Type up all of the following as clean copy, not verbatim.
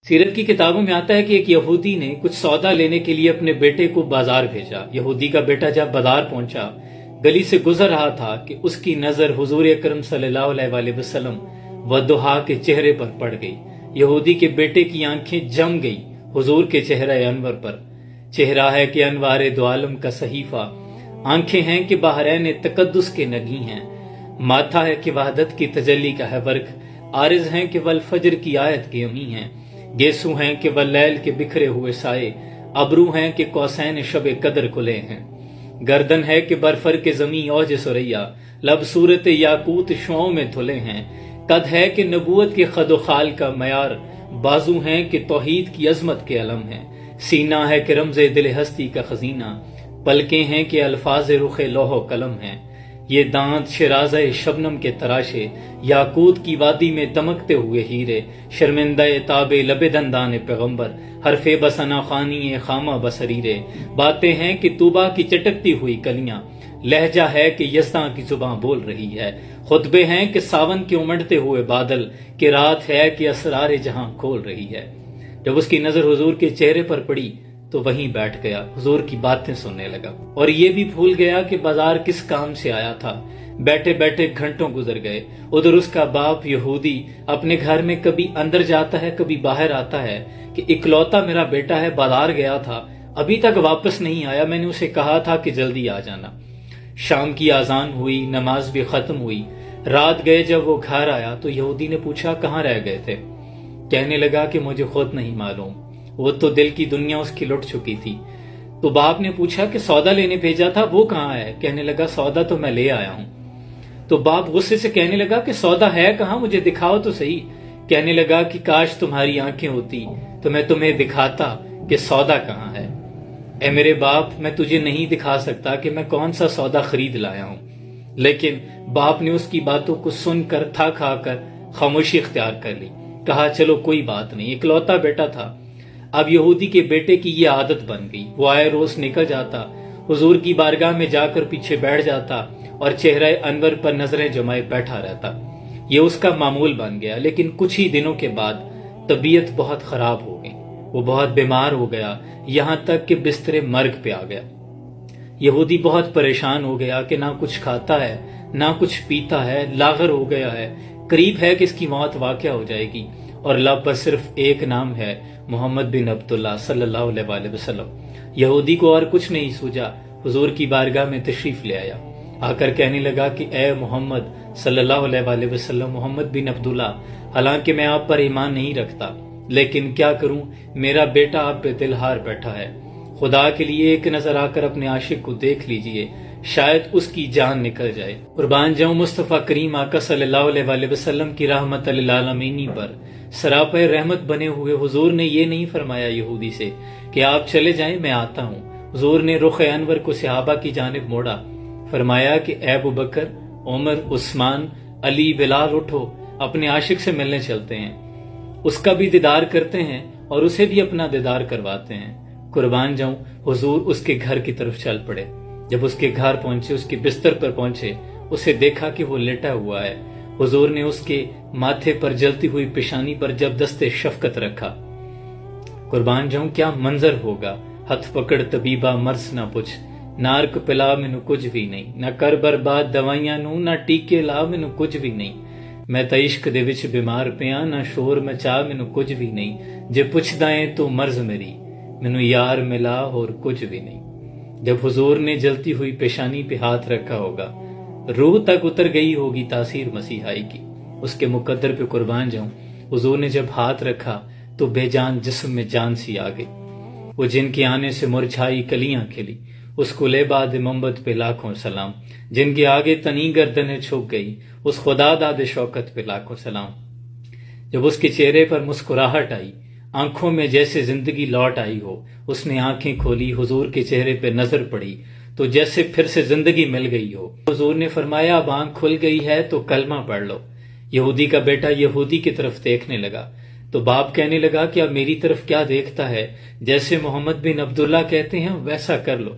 سیرت کی کتابوں میں آتا ہے کہ ایک یہودی نے کچھ سودا لینے کے لیے اپنے بیٹے کو بازار بھیجا۔ یہودی کا بیٹا جب بازار پہنچا، گلی سے گزر رہا تھا کہ اس کی نظر حضور اکرم صلی اللہ علیہ وسلم والضحیٰ کے چہرے پر پڑ گئی۔ یہودی کے بیٹے کی آنکھیں جم گئی حضور کے چہرہ انور پر۔ چہرہ ہے کہ انوار دو عالم کا صحیفہ، آنکھیں ہیں کہ بحرین تقدس کے نگی ہیں، ماتھا ہے کہ وحدت کی تجلی کا ہے ورق، عارض ہیں کہ والفجر کی آیت کی امی ہیں، گیسو ہیں کہ واللیل کے بکھرے ہوئے سائے، ابرو ہیں کہ قوسین شب قدر کھلے ہیں، گردن ہے کہ برفر کے زمین اوج سریا، لب صورت یاقوت شعوں میں دھلے ہیں، قد ہے کہ نبوت کے خد و خال کا معیار، بازو ہیں کہ توحید کی عظمت کے علم ہیں، سینہ ہے کہ رمز دل ہستی کا خزینہ، پلکیں ہیں کہ الفاظ رخ لوح و قلم ہیں، یہ دانت شرازہ شبنم کے تراشے، یاقوت کی وادی میں دمکتے ہوئے ہیرے، شرمندہ تاب لب دندان پیغمبر، حرف بسنا خانی خامہ بصریرے، باتیں ہیں کہ طوبہ کی چٹکتی ہوئی کلیاں، لہجہ ہے کہ یزداں کی زباں بول رہی ہے، خطبے ہیں کہ ساون کے امڑتے ہوئے بادل، کہ رات ہے کہ اسرار جہاں کھول رہی ہے۔ جب اس کی نظر حضور کے چہرے پر پڑی تو وہیں بیٹھ گیا، حضور کی باتیں سننے لگا، اور یہ بھی بھول گیا کہ بازار کس کام سے آیا تھا۔ بیٹھے بیٹھے گھنٹوں گزر گئے۔ ادھر اس کا باپ یہودی اپنے گھر میں کبھی اندر جاتا ہے کبھی باہر آتا ہے کہ اکلوتا میرا بیٹا ہے، بازار گیا تھا ابھی تک واپس نہیں آیا، میں نے اسے کہا تھا کہ جلدی آ جانا۔ شام کی اذان ہوئی، نماز بھی ختم ہوئی، رات گئے۔ جب وہ گھر آیا تو یہودی نے پوچھا کہاں رہ گئے تھے؟ کہنے لگا کہ مجھے خود نہیں معلوم، وہ تو دل کی دنیا اس کی لٹ چکی تھی۔ تو باپ نے پوچھا کہ سودا لینے بھیجا تھا وہ کہاں ہے؟ کہنے لگا سودا تو میں لے آیا ہوں۔ تو باپ غصے سے کہنے لگا کہ سودا ہے کہاں، مجھے دکھاؤ تو صحیح۔ کہنے لگا کہ کاش تمہاری آنکھیں ہوتی تو میں تمہیں دکھاتا کہ سودا کہاں ہے۔ اے میرے باپ، میں تجھے نہیں دکھا سکتا کہ میں کون سا سودا خرید لایا ہوں۔ لیکن باپ نے اس کی باتوں کو سن کر تھا کھا کر خاموشی اختیار کر لی۔ کہا چلو کوئی بات نہیں، اکلوتا بیٹا تھا۔ اب یہودی کے بیٹے کی یہ عادت بن گئی، وہ آئے روز نکل جاتا، حضور کی بارگاہ میں جا کر پیچھے بیٹھ جاتا اور چہرہ انور پر نظریں جمائے بیٹھا رہتا۔ یہ اس کا معمول بن گیا۔ لیکن کچھ ہی دنوں کے بعد طبیعت بہت خراب ہو گئی، وہ بہت بیمار ہو گیا، یہاں تک کہ بستر مرگ پہ آ گیا۔ یہودی بہت پریشان ہو گیا کہ نہ کچھ کھاتا ہے نہ کچھ پیتا ہے، لاغر ہو گیا ہے، قریب ہے کہ اس کی موت واقع ہو جائے گی، اور لب پر صرف ایک نام ہے، محمد بن عبداللہ صلی اللہ علیہ وسلم۔ یہودی کو اور کچھ نہیں سوجا، حضور کی بارگاہ میں تشریف لے آیا، آ کر کہنے لگا کہ اے محمد صلی اللہ علیہ وسلم، محمد بن عبداللہ، حالانکہ میں آپ پر ایمان نہیں رکھتا، لیکن کیا کروں، میرا بیٹا آپ پہ دل ہار بیٹھا ہے، خدا کے لیے ایک نظر آ کر اپنے عاشق کو دیکھ لیجئے، شاید اس کی جان نکل جائے۔ قربان جاؤں مصطفیٰ کریم آقا صلی اللہ علیہ وسلم کی رحمت للعالمین پر سراپے رحمت بنے ہوئے حضور نے یہ نہیں فرمایا یہودی سے کہ آپ چلے جائیں میں آتا ہوں۔ حضور نے رخ انور کو صحابہ کی جانب موڑا، فرمایا کہ اے ابو بکر، عمر، عثمان، علی، بلال، اٹھو، اپنے عاشق سے ملنے چلتے ہیں، اس کا بھی دیدار کرتے ہیں اور اسے بھی اپنا دیدار کرواتے ہیں۔ قربان جاؤں، حضور اس کے گھر کی طرف چل پڑے۔ جب اس کے گھر پہنچے، اس کے بستر پر پہنچے، اسے دیکھا کہ وہ لیٹا ہوا ہے۔ حضور نے اس کے ماتھے پر جلتی ہوئی پیشانی پر جب دست شفقت رکھا، قربان جاؤں کیا منظر ہوگا۔ ہتھ پکڑ طبیبہ مرض نہ پوچھ، نارک پلا مینو کچھ بھی نہیں، نہ کر برباد دوائیاں نو، نہ ٹیکے لا مینو کچھ بھی نہیں، میں تا عشق دے وچ بیمار پیاں، نہ شور مچا مینو کچھ بھی نہیں، جے پوچھدا اے تو مرض میری، مینو یار ملا اور کچھ بھی نہیں۔ جب حضور نے جلتی ہوئی پیشانی پہ ہاتھ رکھا ہوگا، روح تک اتر گئی ہوگی تاثیر مسیحائی کی، اس کے مقدر پہ قربان جاؤں، حضور نے جب ہاتھ رکھا تو بے جان جسم میں جان سی آ گئی۔ وہ جن کے آنے سے مرجھائی کلیاں کھلی، اس کو لے باد محمد پہ لاکھوں سلام، جن کے آگے تنی گردنیں چھپ گئی، اس خدا داد شوکت پہ لاکھوں سلام۔ جب اس کے چہرے پر مسکراہٹ آئی، آنکھوں میں جیسے زندگی لوٹ آئی ہو، اس نے آنکھیں کھولی، حضور کے چہرے پہ نظر پڑی تو جیسے پھر سے زندگی مل گئی ہو۔ حضور نے فرمایا اب آنکھ کھل گئی ہے تو کلمہ پڑھ لو۔ یہودی کا بیٹا یہودی کی طرف دیکھنے لگا تو باپ کہنے لگا کہ اب میری طرف کیا دیکھتا ہے، جیسے محمد بن عبداللہ کہتے ہیں ویسا کر لو۔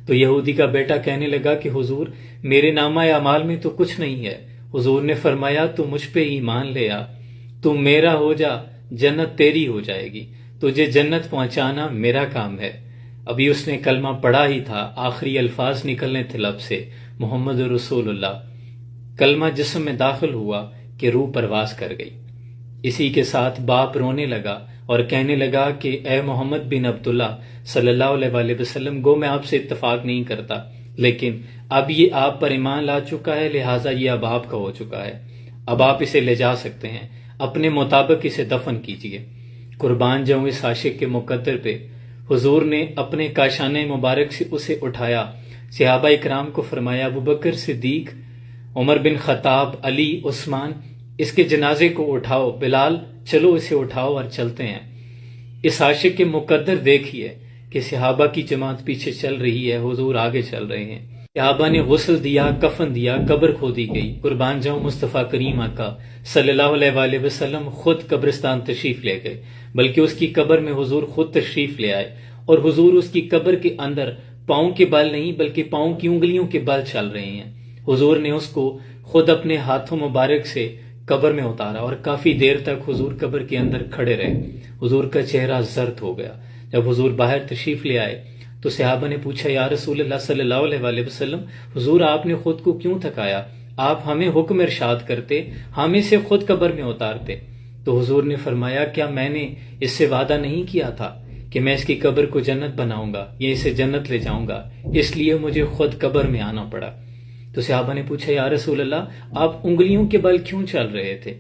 تو یہودی کا بیٹا کہنے لگا کہ حضور میرے نامہ اعمال میں تو کچھ نہیں ہے۔ حضور نے فرمایا تو مجھ پہ ایمان لے آ، تو میرا ہو جا جنت تیری ہو جائے گی، تجھے جنت پہنچانا میرا کام ہے۔ ابھی اس نے کلمہ پڑھا ہی تھا، آخری الفاظ نکلنے تھے لب سے، محمد رسول اللہ۔ کلمہ جسم میں داخل ہوا کہ روح پرواز کر گئی۔ اسی کے ساتھ باپ رونے لگا اور کہنے لگا کہ اے محمد بن عبداللہ صلی اللہ علیہ وآلہ وسلم، گو میں آپ سے اتفاق نہیں کرتا، لیکن اب یہ آپ پر ایمان لا چکا ہے، لہٰذا یہ اب آپ کا ہو چکا ہے، اب آپ اسے لے جا سکتے ہیں، اپنے مطابق اسے دفن کیجیے۔ قربان جاؤں اس عاشق کے مقدر پہ، حضور نے اپنے کاشانہ مبارک سے اسے اٹھایا، صحابہ اکرام کو فرمایا ابوبکر صدیق، عمر بن خطاب، علی، عثمان، اس کے جنازے کو اٹھاؤ، بلال چلو اسے اٹھاؤ اور چلتے ہیں۔ اس عاشق کے مقدر دیکھیے کہ صحابہ کی جماعت پیچھے چل رہی ہے، حضور آگے چل رہے ہیں۔ صحابہ نے غسل دیا، کفن دیا، قبر کھودی گئی۔ قربان جاؤں مصطفیٰ کریم آقا صلی اللہ علیہ وآلہ وسلم خود قبرستان تشریف لے گئے، بلکہ اس کی قبر میں حضور خود تشریف لے آئے، اور حضور اس کی قبر کے اندر پاؤں کے بل نہیں بلکہ پاؤں کی انگلیوں کے بل چل رہے ہیں۔ حضور نے اس کو خود اپنے ہاتھوں مبارک سے قبر میں اتارا اور کافی دیر تک حضور قبر کے اندر کھڑے رہے۔ حضور کا چہرہ زرد ہو گیا۔ جب حضور باہر تشریف لے آئے تو صحابہ نے پوچھا یا رسول اللہ صلی اللہ علیہ وآلہ وسلم، حضور آپ نے خود کو کیوں تھکایا؟ آپ ہمیں حکم ارشاد کرتے، ہم اسے خود قبر میں اتارتے۔ تو حضور نے فرمایا کیا میں نے اس سے وعدہ نہیں کیا تھا کہ میں اس کی قبر کو جنت بناؤں گا، یہ اسے جنت لے جاؤں گا، اس لیے مجھے خود قبر میں آنا پڑا۔ تو صحابہ نے پوچھا یا رسول اللہ آپ انگلیوں کے بل کیوں چل رہے تھے؟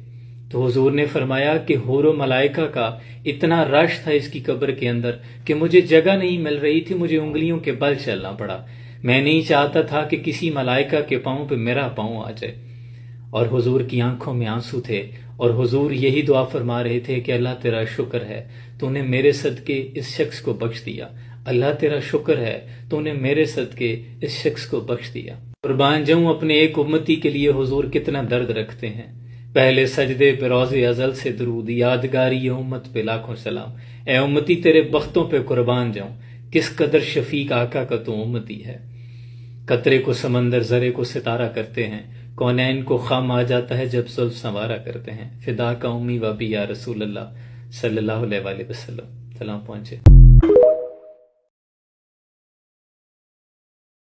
تو حضور نے فرمایا کہ حور و ملائکہ کا اتنا رش تھا اس کی قبر کے اندر کہ مجھے جگہ نہیں مل رہی تھی، مجھے انگلیوں کے بل چلنا پڑا۔ میں نہیں چاہتا تھا کہ کسی ملائکہ کے پاؤں پہ میرا پاؤں آ جائے۔ اور حضور کی آنکھوں میں آنسو تھے، اور حضور یہی دعا فرما رہے تھے کہ اللہ تیرا شکر ہے تو نے میرے صدقے اس شخص کو بخش دیا، اللہ تیرا شکر ہے تو نے میرے صدقے اس شخص کو بخش دیا۔ قربان جاؤں اپنے ایک امتی کے لیے حضور کتنا درد رکھتے ہیں۔ پہلے سجدے پہ روز ازل سے درود، یادگاری یہ امت پہ لاکھوں سلام۔ اے امتی تیرے بختوں پہ قربان جاؤں، کس قدر شفیق آقا کا تو امتی ہے۔ قطرے کو سمندر، ذرے کو ستارہ کرتے ہیں، کونین کو خم آ جاتا ہے جب زلف سنوارا کرتے ہیں۔ فدا کا امی و ابی یا رسول اللہ صلی اللہ علیہ وآلہ وسلم۔ سلام پہنچے۔